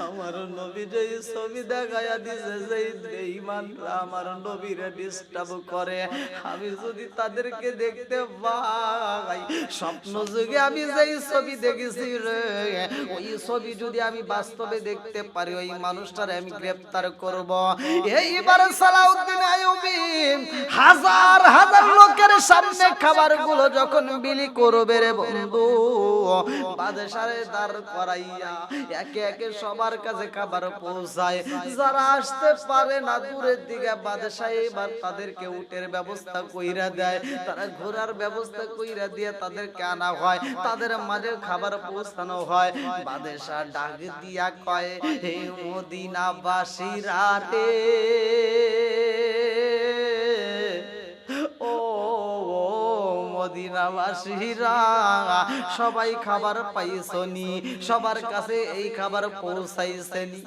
আমার নবী যেই ছবি দেখাইয়া দিছে, যেই বেঈমানরা আমার নবীরে ডিস্টার্ব করে, আমি যদি তাদেরকে দেখতে পাই, স্বপ্ন যুগে আমি যেই ছবি দেখেছি রে, ওই ছবি যদি আমি বাস্তবে দেখতে পারি, ওই মানুষটারে আমি গ্রেফতার করব। এইবার সালাউদ্দিন আইয়ুবী হাজার হাজার লোকের সামনে খাবারগুলো যখন বিলি করবে রে বন্ধু, বাদশারে দাঁড় করাইয়া একে একে সবার কাছে খাবার পৌঁছায়। যারা আসতে পারে না দূরের দিকে, বাদশা এবার তাদেরকে উটের ব্যবস্থা কইরা দেয়, তারা ঘোড়ার ব্যবস্থা কইরা দিয়ে তাদেরকে আনা হয়, তাদের মাঝে খাবার পৌঁছানো হয়। বাদশা ডাক দিয়া কয়, হে মদিনাবাসীরা রে, ও মদিনাবাসীরা, সবাই খাবার পাইছনি, সবার কাছে এই খাবার পৌঁছাইছেনি?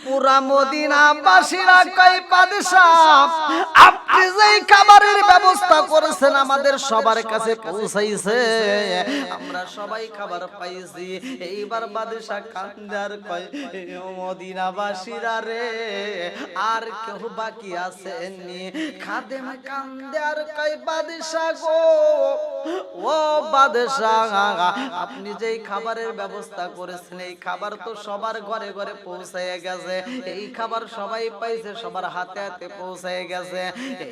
পুরা মদিনাবাসীরা কয়, বাদশাহ আপনি যেই খাবারের ব্যবস্থা করেছেন আমাদের সবার কাছে পৌঁছাইছে, আমরা সবাই খাবার পাইছি। এইবার বাদশাহ কান্দে আর কয়, মদিনাবাসীরা রে, আর কেউ বাকি আছেননি? খাদেম কান্দে আর কয়, বাদশাহ গো, ও বাদশাহ, আপনি যেই খাবারের ব্যবস্থা করেছেন এই খাবার তো সবার ঘরে ঘরে পৌঁছায় গেছে, এই খাবার সবাই পাইছে, সবার হাতে হাতে পৌঁছায় গেছে।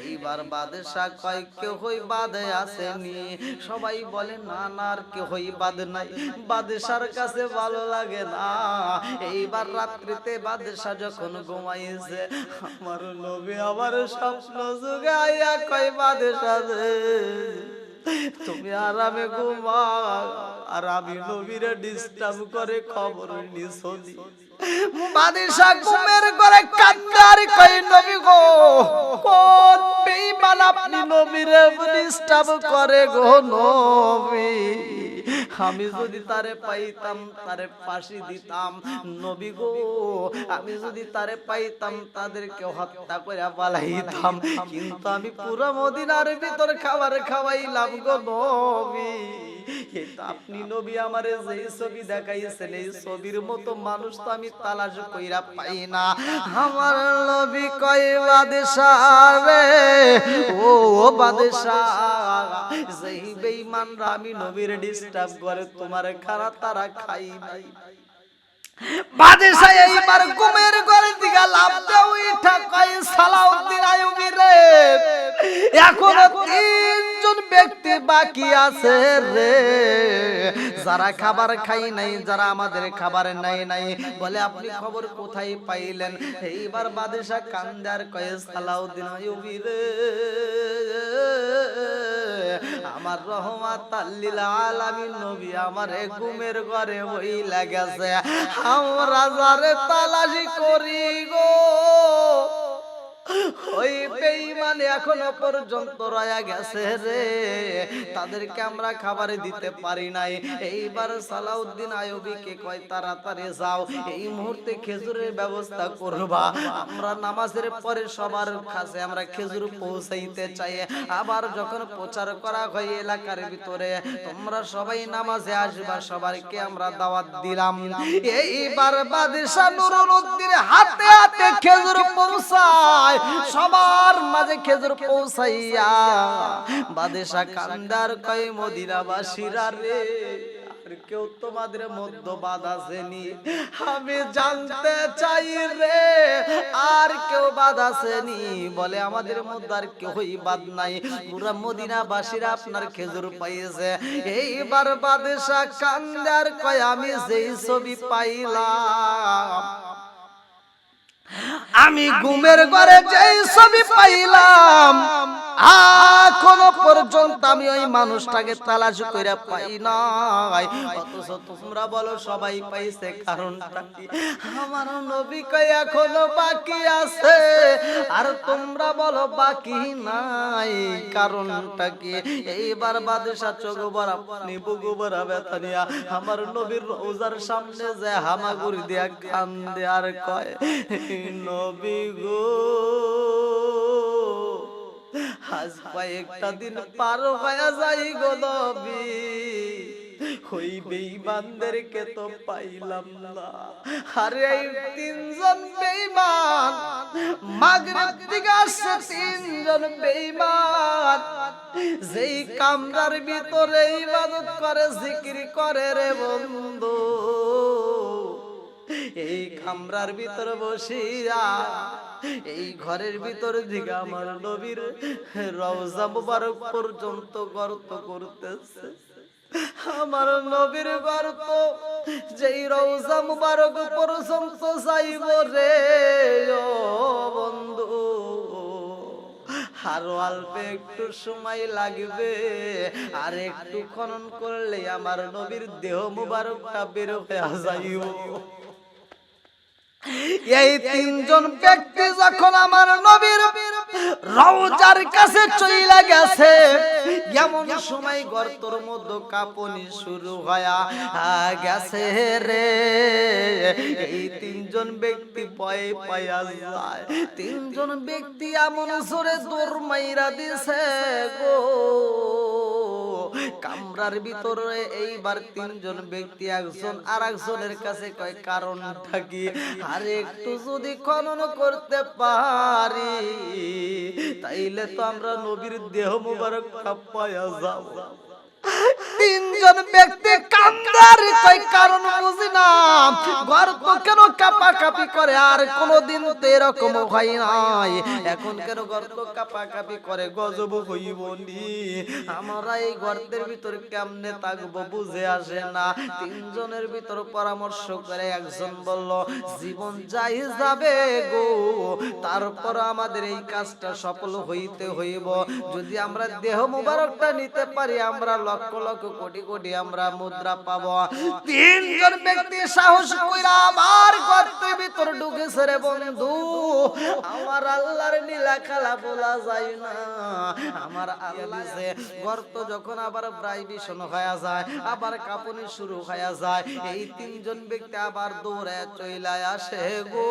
এইবার বাদশাহ কয়, কেউই বাদে আসেনি? সবাই বলে না না, আর কেউই বাদ নাই। বাদশার কাছে ভালো লাগে না। এইবার রাত্রিতে বাদশাহ যখন ঘুমাইছে, আমার নবী আমার স্বপ্ন যুগে আইয়া কয়, বাদশাহ তুমি আরামে ঘুমাও, আর আমি নবীরে ডিস্টার্ব করে খবর নিছনি। বাদশা ঘুমের ঘরে কান্দার কই, নবী গো, কোন বেঈমান আপনি নবীরে ডিস্টার্ব করে গো নবী? আমি যদি তারে পাইতাম তারে ফাঁসি দিতাম। নবী গো, আমি যদি তারে পাইতাম তাদেরকে হত্যা করে পালাইতাম, কিন্তু আমি পুরো মদিনার ভিতর খাবার খাওয়াইলাম গো নবী। কিন্তু আপনি নবী আমারে যেই ছবি দেখাইছেন, এই ছবির মতো মানুষ তো আমি তালাশ কইরা পাই না। আমার নবী কয়, বাদশাহ রে, ও বাদশাহ, যেই বেঈমানরা আমি নবীর ডিস্টার্ব করে তোমার খানা তারা খাই নাই। বাদশা এইবার ঘুমের ঘরে দিকে লাফ দিয়ে উঠা কয়, সালাউদ্দিন আইয়ুবী রে, এখনো তিনজন ব্যক্তি বাকি আছে রে, যারা খাবার খাই নাই, যারা আমাদের খাবার নাই নাই। বলে আপনি খবর কোথায় পাইলেন? এইবার বাদশা কান্দে আর কয়, সালাউদ্দিন আইয়ুবী রে, আমার রহমাতাল লিল আলামিন নবী আমারে ঘুমের ঘরে ওই লাগেছে, আমরা যারে তালাশি করি গো, ওই বেঈমান এখনো পর্যন্ত রয়া গেছে রে, তাদেরকে আমরা খাবার দিতে পারি নাই। এইবার সালাউদ্দিন আইয়ুবীকে কয়, তাড়াতাড়ি যাও, এই মুহূর্তে খেজুরের ব্যবস্থা করবা, আমরা নামাজের পরে সবার কাছে আমরা খেজুর পৌঁছাইতে চাই। আবার যখন প্রচার করা হয় এলাকার ভিতরে, তোমরা সবাই নামাজে আসবা, সবাইকে আমরা দাওয়াত দিলাম। এইবার বাদশা নুরুল উদ্দিন হাতে হাতে খেজুর পৌঁছায়, সবার মাঝে খেজুর পৌঁছাইয়া বাদশা কান্দার কয়, মদিনাবাসীরা রে, আর কেউ তোমাদের মধ্যে বাদ আসেনি? আমি জানতে চাই রে, আর কেউ বাদ আসেনি? বলে আমাদের মধ্যে আর কেউই বাদ নাই, পুরা মদিনাবাসীরা আপনার খেজুর পাইছে। এইবার বাদশা কান্দার কয়, আমি যেই ছবি পাইলাম, আমি ঘুমের ঘরে যেই ছবি পাইলাম, এখনো পর্যন্ত আমি ওই মানুষটাকে তালাশ কইরা পাই নাই। অথচ তোমরা বলো সবাই পাইছে, কারণটা কি? আমার নবী কয় এখনো বাকি আছে, আর তোমরা বলো বাকি নাই, কারণটা কি? এইবার বাদশা চোখ ভরা পানি, বুকু ভরা ব্যথা নিয়া আমার নবীর রওজার সামনে যে হামাগুড়ি দিয়া কান্দে আর কয়, নবী গো, আজ কয়েকটা দিন পার হয়ে যাই গো নবী, ওই বেঈমানদেরকে তো পাইলাম না। আরে এই তিনজন বেঈমান, মাগরিব থেকে আসছে তিনজন বেঈমান, যেই কামরার ভিতরে ইবাদত করে, জিকির করে রে বন্ধু, এই কামরার ভিতর বসিয়া এই ঘরের ভিতর দিকে আমার নবীর রওজা মুবারক পর্যন্ত গর্ত করতেছে। আমার নবীর গর্ত যেই রওজা মুবারক পর্যন্ত যাইব রে ও বন্ধু, আরো অল্প একটু সময় লাগবে, আর একটু খনন করলে আমার নবীর দেহ মুবারকটা বের হয়ে যাইব। এই তিনজন ব্যক্তি যখন আমার নবীর রওজার কাছে চলে গেছে, এমন সময় গর্তের মধ্যে কাঁপুনি শুরু হয়ে গেছে রে। এই তিনজন ব্যক্তি ভয় পাইয়া যায়, তিনজন ব্যক্তি এমন জোরে দৌড় মাইরা দিছে গো কামরার ভিতরে। এইবার তিনজন ব্যক্তি একজন আর একজনের কাছে কয় কারণটা কি, আর একটু যদি খনন করতে পারি তাইলে তো আমরা নবীর দেহ মুবারক পাইয়া যাব। তিনজন ব্যক্তি কান্দার কই কারণ বুঝি না, গর্ত কেন কাঁপাকাঁপি করে, আর কোনদিন তো এরকম হয় নাই, এখন কেন গর্ত কাঁপাকাঁপি করে, গজব হইব নি। আমরা এই গর্তের ভিতর কেমনে থাকবো বুঝে আসে না। তিনজনের ভিতর পরামর্শ করে একজন বলল, জীবন যাই যাবে গো, তারপর আমাদের এই কাজটা সফল হইতে হইব। যদি আমরা দেহ মুবারকটা নিতে পারি, আমরা লক্ষ লক্ষ কোটি কোটি আমরা মুদ্রা পাবো। তিনজন ব্যক্তি সাহস কইরা আবার গর্তের ভিতর ঢুকেছে রে বন্ধু। আমার আল্লাহর নীলা খেলা বলা যায় না। আমার আল্লাহ যে গর্ত যখন আবার প্রায় ভীষণ হয়ে যায়, আবার কাঁপুনি শুরু হয়ে যায়, এই তিনজন ব্যক্তি আবার দৌড়ে চলে আসে গো।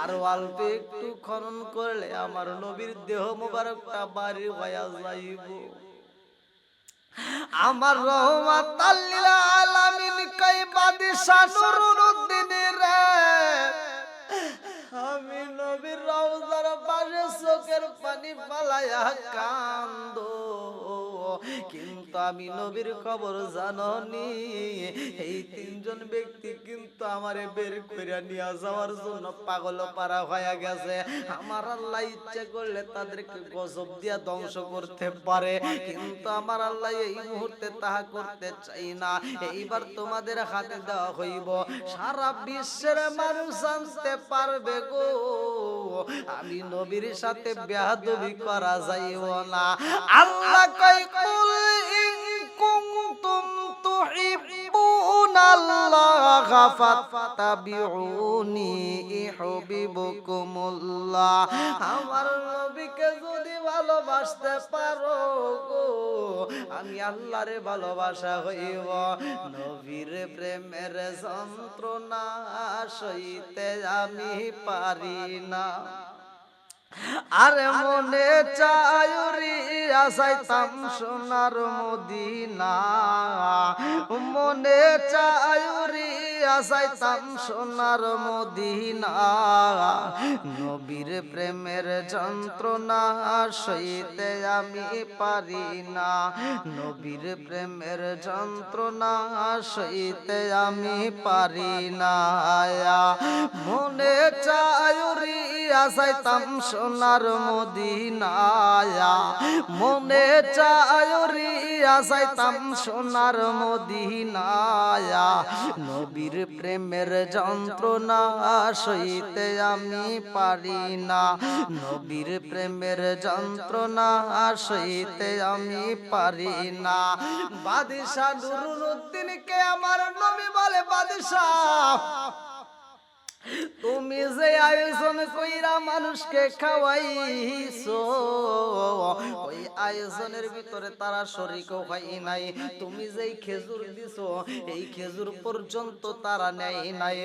আরো অল্প একটু খনন করলে আমার নবীর দেহ মুবারকটা বাড়ি হয়ে যাইব। আমার রহমাতাল লিল আলামিন কই বাদশাহ নুরুদ্দিন রে, আমি নবীর রওজার পাশে চোখের পানি ফালায়া কান্দো, কিন্তু আমি নবীর খবর জাননি। এই তিনজন ব্যক্তি কিন্তু আমারে বের কইরা নিয়ে যাওয়ার জন্য পাগল পারা হয়ে গেছে। আমার আল্লাহ ইচ্ছে করলে তাদেরকে গজব দিয়া ধ্বংস করতে পারে, কিন্তু আমার আল্লাহ এই মুহূর্তে তাহা করতে চাই না। এইবার তোমাদের হাতে দেওয়া হইব, সারা বিশ্বের মানুষ জানতে পারবে গো আমি নবীর সাথে বেয়াদবি করা যাইব না। আল্লাহ কয় কুল ইন কুনতুম তুহিব্বুনাল্লাহা ফাত্তাবিউনি ইউহিব্বুকুমুল্লাহ। আমার নবীকে যদি ভালোবাসতে পারো গো, আমি আল্লাহরে ভালোবাসা হইব। নবীর প্রেমের যন্ত্রণা সইতে আমি পারি না। আরে মনে চায়ুরি আসাইতাম সোনার মদিনা, মনে চায়ুরি আসাইতাম সোনার মদিনা। নবীর প্রেমের যন্ত্রণা সইতে আমি পারি না, নবীর প্রেমের যন্ত্রণা সইতে আমি পারি না। মনে চায়ুরি আসাইতাম সোনার মদিনায়া, মনে চায়ুরি আসাইতাম সোনার মদিনায়া। নবীর প্রেমের যন্ত্রণা সইতে আমি পারি না, নবীর প্রেমের যন্ত্রণা সইতে আমি পারি না। বাদশাহ নুরুদ্দিনকে আমার নবী বলে, বাদশাহ তুমি তুমি যে আয়োজন কইরা মানুষকে খাওয়াইছো ওই আয়োজনের ভিতরে তারা শরীকও হয় নাই। তুমি যেই খেজুর দিছো এই খেজুর পর্যন্ত তারা নেয় নাই।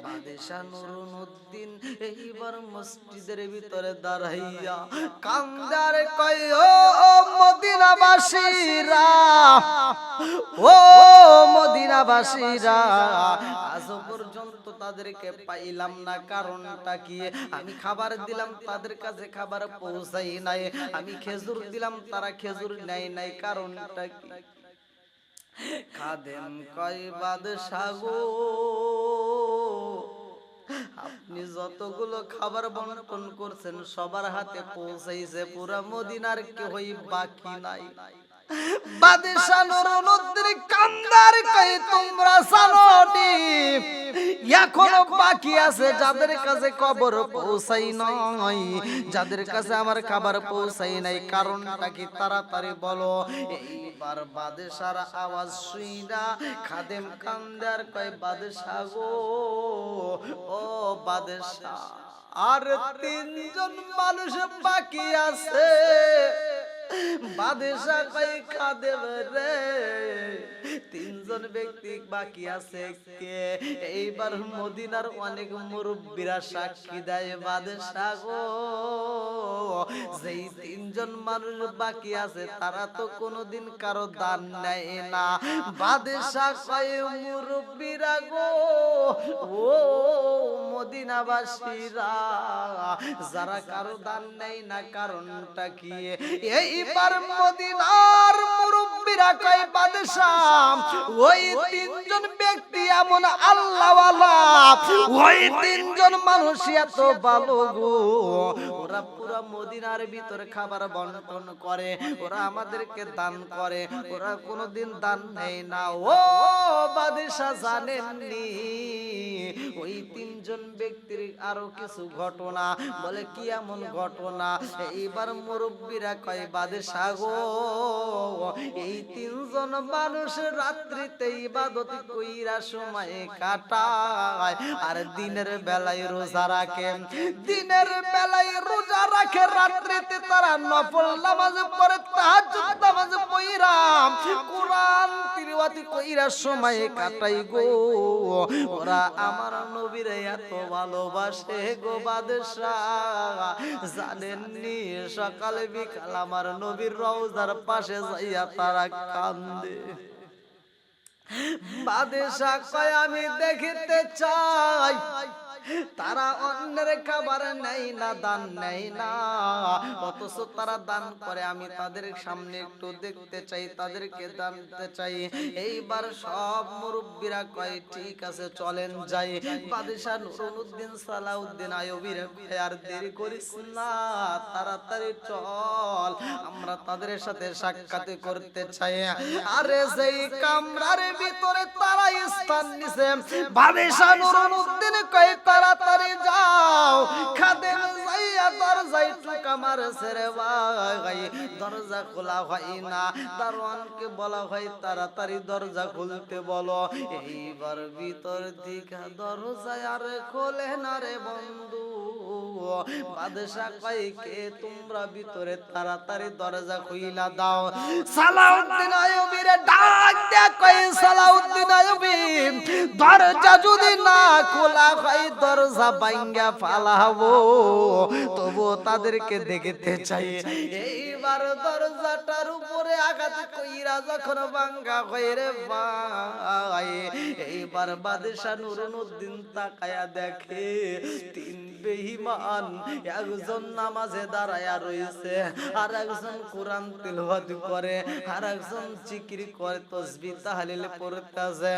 বাদশা নুরুদ্দিন এইবার মসজিদের ভিতরে দাঁড়াইয়া কান্দার কয় ও মদিনাবাসীরা, ও মদিনাবাসীরা, আজ পর্যন্ত তাদেরকে পাইলাম না। কারণটা কি? আমি খাবার দিলাম তাদের কাছে খাবার পৌঁছাই নাই, আমি খেজুর দিলাম তারা খেজুর নেয় নাই। কারণটা কি? খাদেম কয় বাদশা গো, আপনি যতগুলো খাবার বন্টন করছেন সবার হাতে পৌঁছাইছে, পুরা মদিনার কেউই বাকি নাই। বাদশা নুরুদ্দিন কান্দার কই তোমরা জানোনি এখনো বাকি আছে যাদের কাছে খবর পৌঁছাই নাই, যাদের কাছে আমার খাবার পৌঁছাই নাই। কারণটা কি? তাড়াতাড়ি বলো। এইবার বাদশার আওয়াজ শুইনা খাদেম কান্দার কয় বাদশা গো, ও বাদশা, আর তিনজন মানুষ বাকি আছে। বাদশা কই খাদেম রে, তিনজন ব্যক্তি বাকি আছে কে? এইবার মদিনার অনেক মুরব্বীরা সাক্ষী দেয় বাদশা গো, যেই তিনজন মানুষ বাকি আছে তারা তো কোনোদিন কারো দান নেয় না। বাদশা কয় মুরব্বীরা গো, ও মদিনাবাসীরা, যারা কারো দান নেয় না কারণটা কি? এইবার মদিনার মুরব্বীরা কয় বাদশা, ওই তিনজন ব্যক্তি এমন আল্লাহওয়ালা, ওই তিনজন মানুষ এত ভালো গো, ওরা পুরা মদিনার ভিতরে খাবার বন্টন করে, ওরা আমাদেরকে দান করে, ওরা কোনোদিন দান নেয় না। ও বাদশা জানেননি ওই তিনজন ব্যক্তির আরো কিছু ঘটনা? বলে কি এমন ঘটনা? এইবার মুরব্বীরা কয় বাদশা গো, এই তিনজন মানুষ রাত্রিতে ইবাদত কইরা সময় কাটায় আর দিনের বেলায় রোজা রাখে, দিনের বেলায় রোজা রাখে, রাত্রিতে তারা নফল নামাজ পড়ে, তাহাজ্জুদ নামাজ পড়া কুরআন তিলাওয়াত কইরা সময় কাটাই গো। ওরা আমার নবীর এত ভালোবাসে গো বাদশা, জানেননি সকাল বিকাল আমার নবীর রওজার পাশে যাইয়া তারা কান্দে। বাদশা কয় আমি দেখিতে চাই তারা অন্যের খাবার নেই না, দান নেই না, অথচ তারা দান করে। আমি তাদের সামনে একটু দেখতে চাই, তাদেরকে দানতে চাই। এইবার সব মুরব্বীরা কয় ঠিক আছে চলেন যাই। বাদশা নুরুদ্দিন সালাউদ্দিন আইয়ুবীর আর দেরি করিস না, তাড়াতাড়ি চল, আমরা তাদের সাথে সাক্ষাৎ করতে চাই। আরে যেই কামরার ভিতরে তারা স্থান নিছে, বাদশা নুরুদ্দিন কয় তাড়াতাড়ি যাও। খাদেম যাইয়া দরজায় ঠুকা মারছে রে ভাই, দরজা খোলা হয় না। দারোয়ানকে বলা হয় তাড়াতাড়ি দরজা খুলতে বলো। এইবার ভিতর দিকে দরজা আর খোলে না রে বন্ধু। বাদশা কয় কে তোমরা? ভিতরে তাড়াতাড়ি দরজা খুইলা দাও। সালাউদ্দিন আইয়ুবীরে ডাক দেয়া কয় সালাউদ্দিন আইয়ুবী, দরজা যদি না খোলা হয় দরজা ভাঙ্গা ফালাবো, তবু তাদেরকে দেখতে চাই। এইবার দরজাটার উপরে আঘাত কইরা যখন ভাঙ্গা হয় রে ভাই, এইবার বাদশা নুরুদ্দিন তাকায়া দেখে তিন বেঈমান, একজন নামাজে দাঁড়ায়া রইছে, আর একজন কোরআন তিলাওয়াত করে, আর একজন জিকির করে, তাসবিহ তাহলিল পড়তেছে।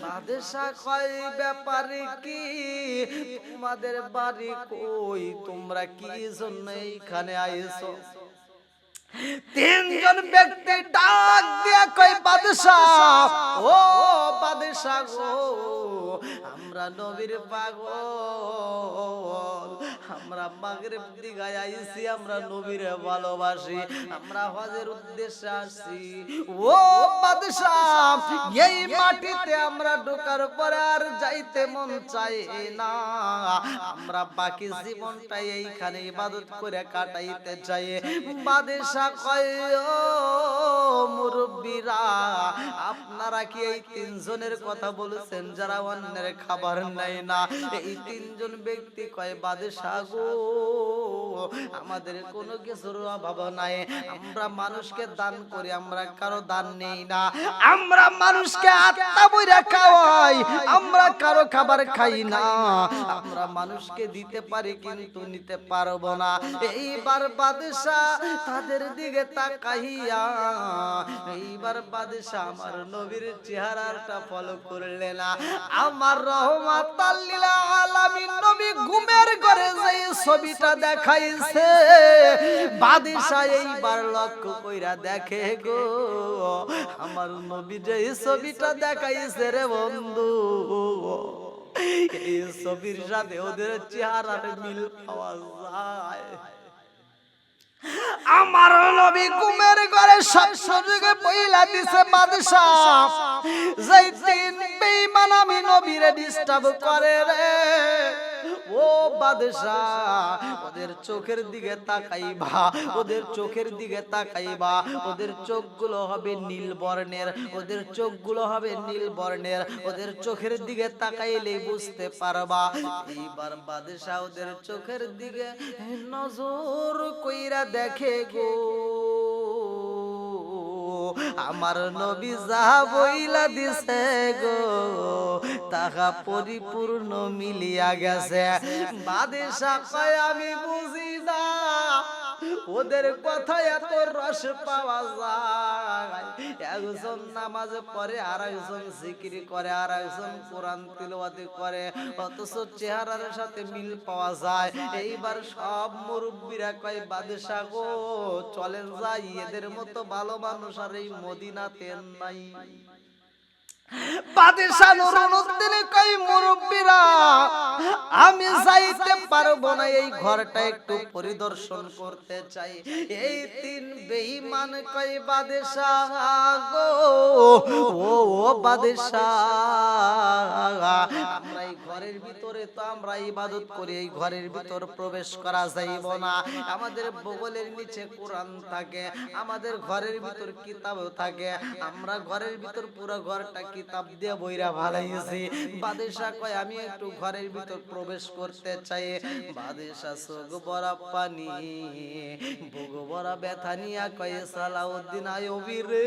বাদশা কয় ব্যাপারে কি? তোমাদের বাড়ি কই? তোমরা কি জন্য এইখানে আইছো? তিনজন ব্যক্তি ডাক দিয়া কই বাদশাহ, ও বাদশাহ গো, আমরা নবীর পাগল, আমরা মাগরিব দিগায় আইছি, আমরা নবীরে ভালোবাসি, আমরা হজের উদ্দেশ্যে আসছি। ও বাদশাহ, এই মাটিতে আমরা ঢোকার পরে আর যাইতে মন চায় না, আমরা বাকি জীবনটা এইখানে ইবাদত করে কাটাইতে চাই। বাদশাহ কয়, ও মুরব্বিরা, আপনারা কি এই তিনজনের কথা বলেছেন যারা অন্যের খাবার নেয় না? এই তিনজন ব্যক্তি কয়, বাদশাহ গো, আমাদের কোনো কিছুর অভাব নাই, আমরা মানুষকে দান করি, আমরা কারো দান নেই না, আমরা মানুষকে আত্মা বইরা খাওয়াই, আমরা কারো খাবার খাই না, আমরা মানুষকে দিতে পারি কিন্তু নিতে পারবো না। এইবার বাদশাহ তাদের দিকে তাকাইয়া, এইবার বাদশাহ আমার নবীর চেহারাটা ফলো করলে না, আমার রহমাতাল লিল আলামিন নবী ঘুমের ঘরে যে ছবিটা দেখাইছে, বাদশাহ এইবার লক্ষ্য কইরা দেখে গো, আমার নবী যে ছবিটা দেখাইছে রে বন্ধু, এই ছবির সাথে ওদের চেহারার মিল পাওয়া যায়। আমার নবী ঘুমের ঘরে সব সুযোগে পইলা দিছে বাদশাহ, যেই তিন বেঈমান আমি নবীরে ডিস্টার্ব করে রে, ও বাদশাহ, ওদের চোখের দিকে তাকাইবা, ওদের চোখের দিকে তাকাইবা, ওদের চোখগুলো হবে নীল বর্ণের, ওদের চোখগুলো হবে নীল বর্ণের, ওদের চোখের দিকে তাকাইলেই বুঝতে পারবা। এইবার বাদশাহ ওদের চোখের দিকে নজর কইরা দেখে গো, আমার নবী যা বইলা দিছে গো, তাহা পরিপূর্ণ মিলিয়া গেছে। বাদশাহ কয়, আমি বুঝি না ওদের কথায় এত রস পাওয়া যায়, একজন নামাজ পড়ে, আর একজন জিকির করে, আর একজন কোরআন তিলাওয়াত করে, অথচ চেহারার সাথে মিল পাওয়া যায়। এইবার সব মুরব্বীরা কয়, বাদশাহ গো, চলেন যাই, এদের মতো ভালো মানুষ আর এই মদিনাতে নাই। বাদশাহ নুরউদ্দিন কই, মুরব্বিরা, আমি যাইতে পারবো না, এই ঘরটা একটু পরিদর্শন করতে চাই। এই তিন বেঈমান কই, বাদশাহ গো, ও বাদশাহ, আমরা এই ঘরের ভিতরে তো আমরা ইবাদত করি, এই ঘরের ভিতর প্রবেশ করা যাইব না, আমাদের বগলের নিচে কোরআন থাকে, আমাদের ঘরের ভিতর কিতাব থাকে, আমরা ঘরের ভিতর পুরো ঘরটা কিতাব দিয়ে বইরা ভালাইছি। বাদশাহ কয়, আমি একটু ঘরের ভিতর প্রবেশ করতে চাই। বাদশাহ চোখ ভরা পানি, বুক ভরা ব্যথা নিয়া কয়, সালাউদ্দিন আইয়ুবী রে,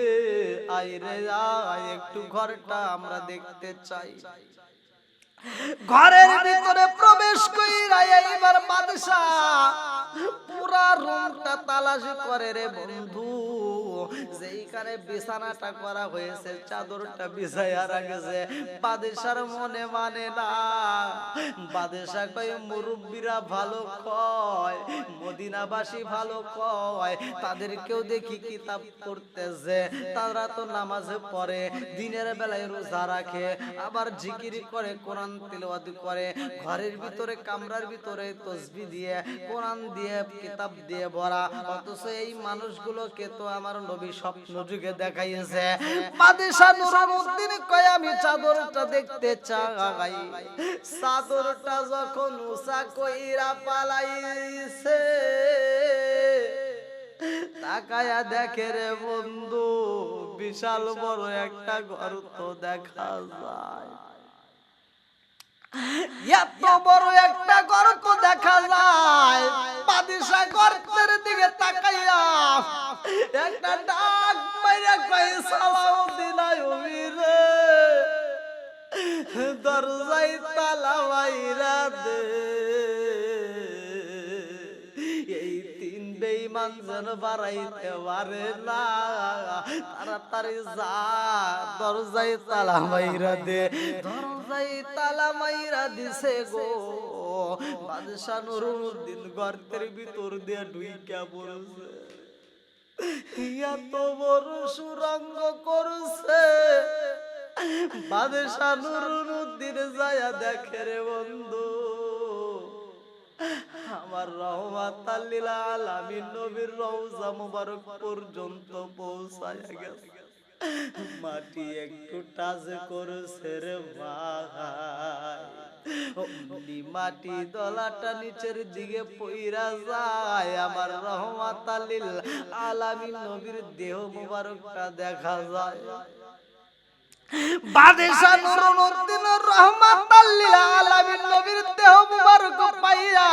আয় রে আয়, একটু ঘরটা আমরা দেখতে চাই। ঘরের ভিতরে প্রবেশ কইরা এইবার বাদশাহ পুরা রুমটা তালাশি করে রে বন্ধু, যেইখানে বিছানাটা করা হয়েছে, চাদরটা বিছাইয়া রাখেছে, বাদশার মনে মানে না। বাদশাহ কয়, মুরব্বীরা ভালো কয়, মদিনাবাসী ভালো কয়, তাদেরকেও দেখি কিতাব পড়তেছে, তারা তো নামাজে পড়ে, দিনের বেলায় রোজা রাখে, আবার জিকির করে, কোরআন তিলাওয়াত করে, ঘরের ভিতরে কামরার ভিতরে তাসবিহ দিয়ে, কোরআন দিয়ে, কিতাব দিয়ে ভরা, অথচ এই মানুষগুলোকে তো আমার নবী স্বপ্ন যুগে দেখাইছে। বাদশাহ নুরউদ্দিন কয়, আমি চাদরটা দেখতে চাই। চাদরটা যখন উঁচা কইরা পালাইছে, তাকায়া দেখে রে বন্ধু, বিশাল বড় একটা গর্ত দেখা যায়, এত বড় একটা গর্ত দেখা যায়। বাদশাহ গর্তের দিকে তাকাইয়া একটা ডাক মাইরা কয়, সালাউদ্দিন আইয়ুবী রে, দরজায় তালা মাইরা দে, এই তিন বেঈমান যেন বাড়াইতে পারে না, তাড়াতাড়ি যা, দরজায় তালা মাইরা দে। দরজায় তালা মাইরা দিছে গো। বাদশাহ নুরউদ্দিন গর্তের ভিতর দিয়ে ঢুইকা পড়ছে। এত বড় সুরঙ্গ করছে বাদশা নুরুদ্দিন যায়া দেখে রে বন্ধু আমার রহমাতাল লিল আলামিন নবীর রওজা মুবারক পর্যন্ত পৌঁছায়া গেছে মাটি একটু টাচ করছে রে ভাই মাটি দলাটা নিচের দিকে পইরা যায় আমার রহমাতাল লিল আলামিন নবীর দেহ মুবারকটা দেখা যায় বাদশা নুরুদ্দিন রহমাতাল লিল আলামিন নবীর দেহ মুবারক পাইয়া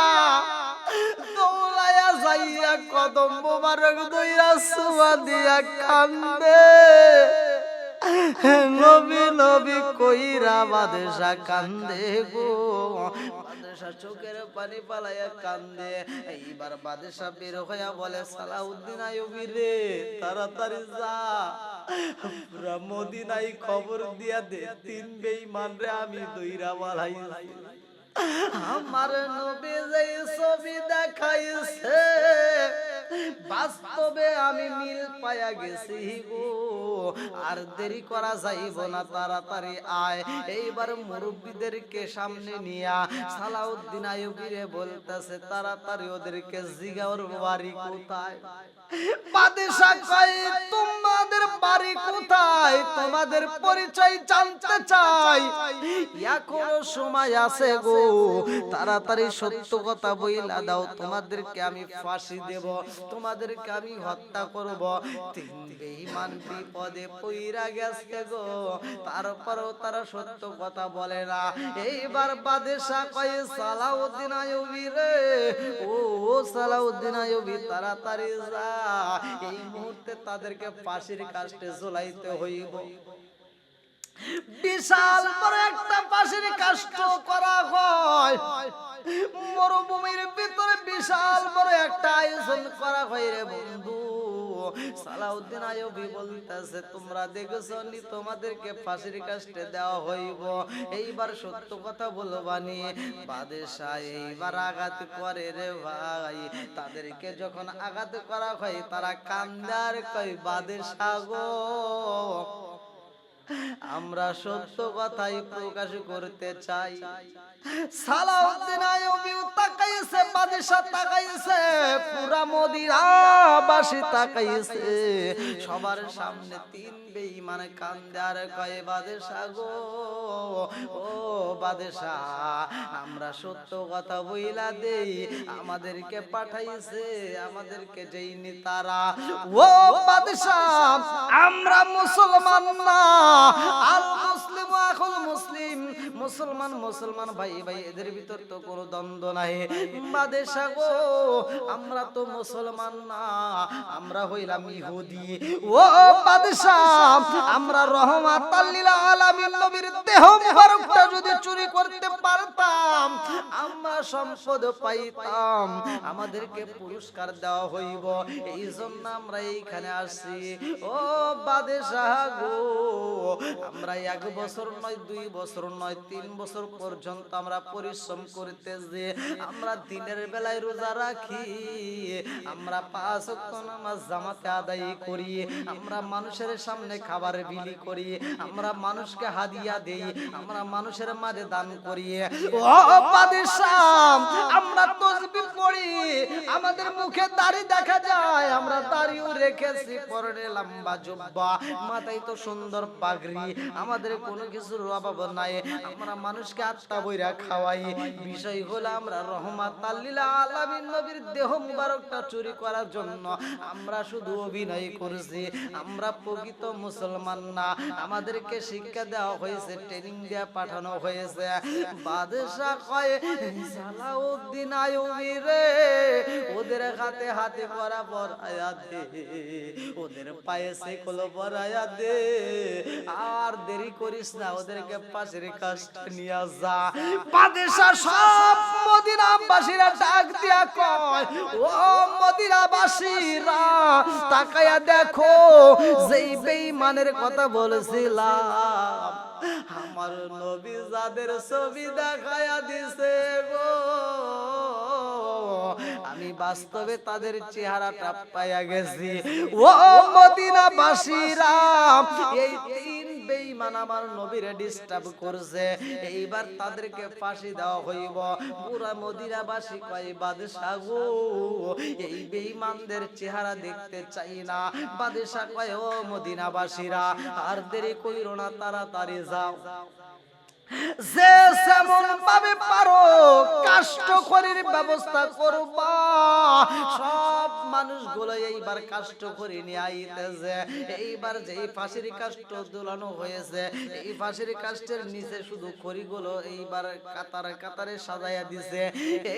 দৌড়ায়া যাইয়া কদম মুবারক দইরা সুয়া দিয়া কান্দে নবী নবী কইরা বাদশা কান্দে গো বাদশা চোখের পানি পালাইয়া কান্দে এইবার বাদশা বের হইয়া বলে সালাউদ্দিন আইয়ুবী রে তাড়াতাড়ি যা পুরা মদিনায় খবর দিয়া দে তিন বেঈমান রে আমি দইরা বালাইছি আমার নবী যেই ছবি দেখাইছে বাস্তবে আমি মিল পায়া গেছি গো আর দেরি করা যাইব না তাড়াতাড়ি আয় এইবার মুরব্বিদেরকে সামনে নিয়া সালাউদ্দিন আইয়ুবী রে বলতেছে তাড়াতাড়ি ওদেরকে জিগাওর বাড়ি কোথায় বাদশা কয় তোমাদের বাড়ি কোথায় তোমাদের পরিচয় জানতে চাই এখনো সময় আছে গো তাড়াতাড়ি সত্য কথা বইলা দাও তোমাদেরকে আমি ফাঁসি দেব তোমাদেরকে আমি হত্যা করব তিন বেঈমান বিপদে পইরা গেছে গো তারপরেও তারা সত্য কথা বলে না এইবার বাদশা কয় সালাউদ্দিন আইয়ুবী রে ও সালাউদ্দিন আইয়ুবী তাড়াতাড়ি যা এই মুহূর্তে তাদেরকে ফাঁসির কাস্টে ঝুলাইতে হইব বিশাল বড় একটা ফাঁসির কাস্ট করা হয় মরুভূমির ভিতরে বিশাল বড় একটা আয়োজন করা হয় রে বন্ধু সালাউদ্দিন আইয়ুবী বলতেছে তোমরা দেখছো নি তোমাদেরকে ফাঁসির কাস্টে দেওয়া হইব এইবার সত্য কথা বলবানি বাদশা এইবার আঘাত করে রে ভাই তাদেরকে যখন আঘাত করা হয় তারা কান্দে আর কয় বাদশা গো আমরা সত্য কথাই প্রকাশ করতে চাই সালাউদ্দিন আইয়ুবী তাকাইছে বাদশা তাকাইছে পুরা মদিনাবাসী তাকাইছে সবার সামনে তিন বেঈমান কান্দে আর কয় বাদশা গো ও বাদশা আমরা সত্য কথা বইলা দেই আমাদেরকে পাঠাইছে আমাদেরকে যেইনি তারা ও বাদশা আমরা মুসলমান না আল মুসলিম আখুল মুসলিম মুসলমান মুসলমান ভাই ভাই এদের ভিতর তো কোনো দ্বন্দ্ব নাই বাদশা গো আমরা তো মুসলমান না আমরা হইলাম ইহুদি ও বাদশা আমরা রহমাতাল লিল আলামিন নবীর দেহ মুবারকটা যদি চুরি করতে পারতাম আমরা সম্পদ পাইতাম আমাদেরকে পুরস্কার দেওয়া হইব এইজন্য আমরা এইখানে আসি ও বাদশা গো আমরা 1 বছর নয় 2 বছর নয় 3 বছর পর্যন্ত আমরা পরিশ্রম করতেছি আমরা দিনের বেলায় রোজা রাখি আমরা 5 ওয়াক্ত নামাজ জামাতে আদায় করি আমরা মানুষের সামনে খাবার বিলি করি আমরা মানুষকে হাদিয়া দেই আমরা মানুষের মাঝে দান করি ও বাদশা আমরা তাসবিহ পড়ি আমাদের মুখে দাড়ি দেখা যায় আমরা দাড়িও রেখেছি পরনে লম্বা জুব্বা মাথায় তো সুন্দর পাগড়ি আমাদের কোনো কিছুর অভাব নাই আমরা মানুষকে আত্মা বইরা খাওয়াই বিষয় হলো আমরা রহমাতাল লিল আলামিন নবীর দেহ মুবারকটা চুরি করার জন্য আমরা শুধু অভিনয় করছি আমরা প্রকৃত মুসলমান না আমাদেরকে শিক্ষা দেওয়া হয়েছে ট্রেনিং দেয়া পাঠানো হয়েছে বাদশা কয় সালাউদ্দিন আইয়ুবী রে ওদের হাতে হাতে পরা পরায়া দে ওদের পায়ে সেকল পরায়া দে আর দেরি করিস না ওদেরকে পাশের কাছে নিয়ে যা বাদশা সব মদিনাবাসীরা ডাক দিয়া কয় ও মদিনাবাসীরা তাকায়া দেখো যেই বেঈমানের কথা বলেছিলাম আমার নবী যাদের ছবি দেখায়া দিছে গো আমি বাস্তবে তাদের চেহারাটা পাইয়া গেছি। ও মদিনাবাসীরা, এই তিন বেঈমান আমার নবীরে ডিস্টার্ব করছে, এইবার তাদেরকে ফাঁসি দেওয়া হইব। পুরা মদিনাবাসী কয় বাদশা গো, এই বেঈমানদের চেহারা দেখতে চাই না। বাদশা কয় ও মদিনাবাসীরা, আর দেরি কইরো না, তাড়াতাড়ি যাও, যে যেমন ভাবে পারো কাষ্ঠখড়ির ব্যবস্থা করবা। সব মানুষগুলো এইবার কাষ্ঠখড়ি নিয়ে আইতেছে। এইবার যেই ফাঁসির কাষ্ঠ ঝুলানো হয়েছে, এই ফাঁসির কাষ্ঠের নিচে শুধু খড়িগুলো এইবার কাতারে কাতারে সাজাইয়া দিছে।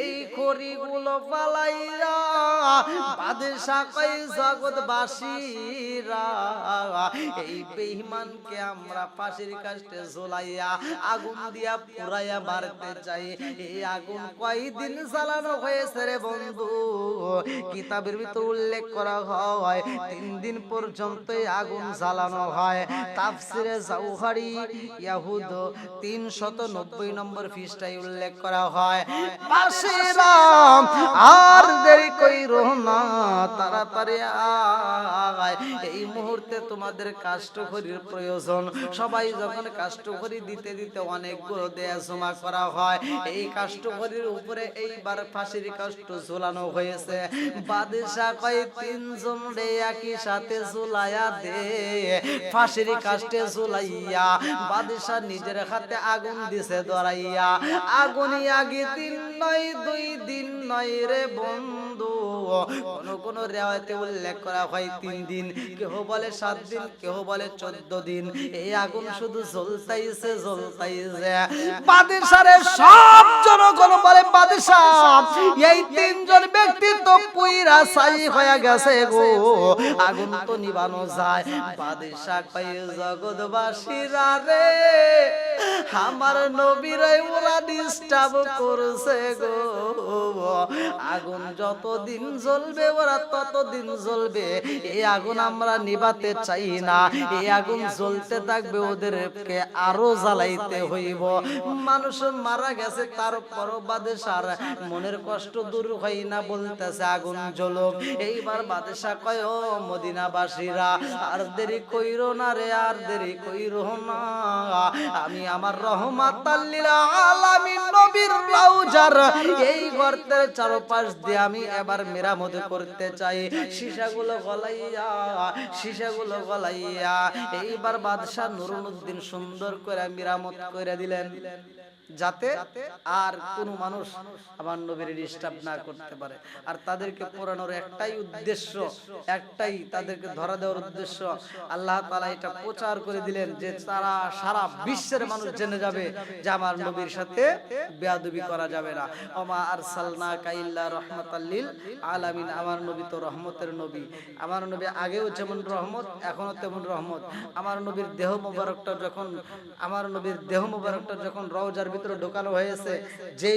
এই খড়িগুলো ফালাইয়া বাদশা কয় জগৎবাসীরা, এই বেঈমানকে আমরা ফাঁসির কাষ্ঠে ঝুলাইয়া আগুন দিয়া পুরাইয়া মারতে চাই। এই আগুন কয়দিন জ্বালানো হয়েছে রে বন্ধু? কিতাবের ভিতর উল্লেখ করা হয় 3 দিন পর্যন্ত আগুন জ্বালানো হয়। তাফসিরে জাওহারি ইয়াহুদ 390 নম্বর পৃষ্ঠায় উল্লেখ করা হয়। বাসীরা আর দেরি কইরো না, তাড়াতাড়ি আয়, এই মুহূর্তে তোমাদের কাষ্ঠখড়ির প্রয়োজন। সবাই যখন কাষ্ঠখড়ি দিতে দিতে অনেকগুলো দেয়া জমা করা হয়, এই কাষ্ঠখড়ির উপরে এইবার ফাঁসির কাষ্ঠ ঝুলানো হয়েছে। বাদশা কয় 3 জন রে একই সাথে ঝুলাইয়া দে। ফাঁসির কাষ্ঠে ঝুলাইয়া বাদশা নিজের হাতে আগুন দিছে ধরাইয়া। আগুনই আগে 3 নয় 2 দিন নয় রে বন্ধু, কোন রিওয়ায়াতে উল্লেখ করা হয় 3 দিন, কেউ বলে 7 দিন, কেউ বলে 14 দিন। এই আগুন শুধু জ্বলতাইছে জ্বলতাইছে। বাদশারে সব জনগণ বলে বাদশা, এই 3 জন ব্যক্তি তো পুইরা ছাই হয়ে গেছে গো, আগুন তো নিবানো যায়। বাদশা কয় জগৎবাসীরা রে, আমার নবীরে ওরা ডিস্টার্ব করছে গো, আগুন যতদিন জ্বলবে ওরা ততদিন জ্বলবে। এই আগুন আমরা নিভাতে চাই না, এই আগুন জ্বলতে থাকবে, ওদেরকে আরো জ্বালাইতে হইব। মানুষ মারা গেছে, তারপরও বাদশার মনের কষ্ট দূর হয় না, বলতেছে আগুন জ্বলুক। এইবার বাদশা কয় ও মদিনাবাসীরা, আর দেরি কইরো না রে, আর দেরি কইরো না, আমি আমার রহমাতাল লিল আলামিন নবীর রওজার এই গর্তের চারপাশ দিয়ে আমি এবার মেরামত করতে চাই। সীসাগুলো গলাইয়া এইবার বাদশা নুরুদ্দিন সুন্দর করে মেরামত করে দিলেন, যাতে আর কোন মানুষ আমার নবীর ডিস্টার্ব না করতে পারে। আর তাদেরকে পোড়ানোর একটাই উদ্দেশ্য, একটাই তাদেরকে ধরা দেওয়ার উদ্দেশ্য। আল্লাহ তাআলা এটা প্রচার করে দিলেন যে তারা সারা বিশ্বের মানুষ জেনে যাবে যে আমার নবীর সাথে বেয়াদবি করা যাবে না। ওমা আরসালনাকা ইল্লা রাহমাতাল লিল আলামিন, আমার নবী তো রহমতের নবী। আমার নবী আগেও যেমন রহমত, এখনো তেমন রহমত। আমার নবীর দেহ মোবারকটা যখন রওজার ভিতরে ঢোকানো হয়েছে, যে